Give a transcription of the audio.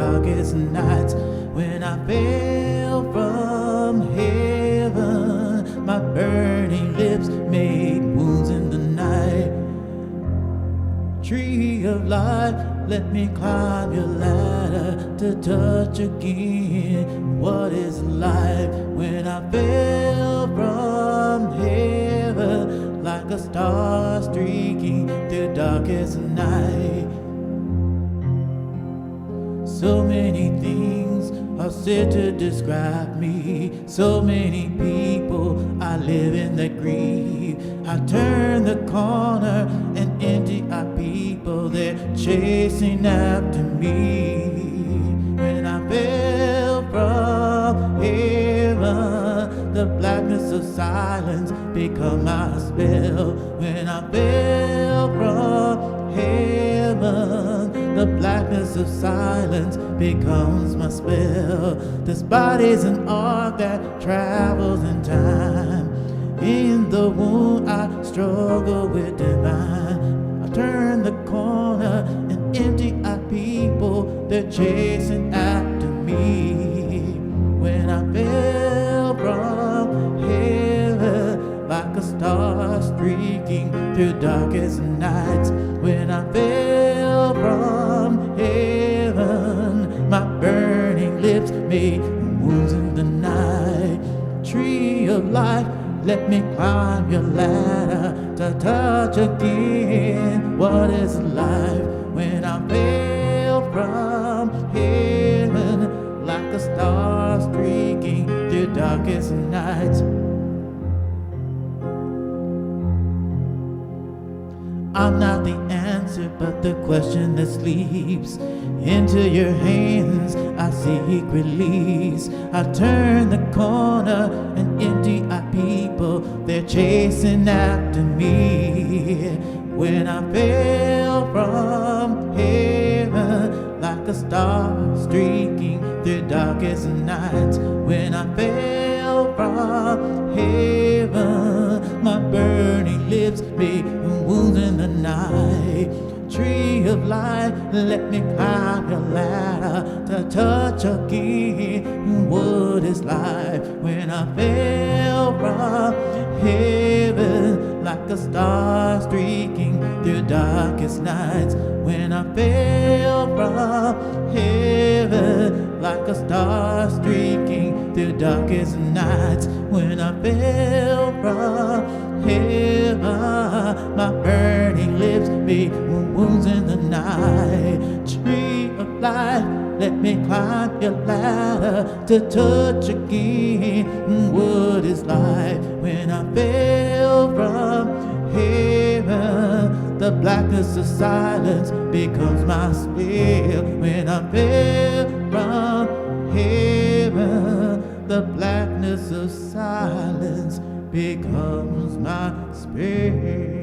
darkest nights. When I fell from heaven, my burning lips made wounds in the night. Tree of life, let me climb your ladder to touch again what is life. When I fell from heaven, like a star streaking through darkest night. So many things are said to describe me. So many people I live in that grieve. I turn the corner and empty our people, they're chasing after me. When I fell from heaven, the blackness of silence become my spell. When I fell from heaven, the blackness of silence becomes my spell. This body's an ark that travels in time. In the wound I struggle with divine. I turn the corner and empty our people, they're chasing after me. When I fell from heaven, like a star streaking through darkest nights. When I fell from heaven, my burning lips made wounds in the night. Tree of life, let me climb your ladder to touch again what is life. When I fell from heaven, like a star streaking through darkest nights. I'm not the answer, but the question that sleeps. Into your hands I seek release. I turn the corner and empty our people, they're chasing after me. When I fell from heaven, like a star streaking through darkest nights. When I fell from heaven, my burning lips made wounds in the night. Tree of life, let me climb your ladder to touch again what is life. When I fell from heaven, like a star streaking through darkest nights. When I fell from heaven, like a star streaking through darkest nights. When I fell from heaven, my burning lips made wounds in the night. Tree of life, let me climb your ladder to touch again what is life. When I fell from heaven, the blackness of silence becomes my spell. When I fell from heaven, the blackness of silence becomes my spell.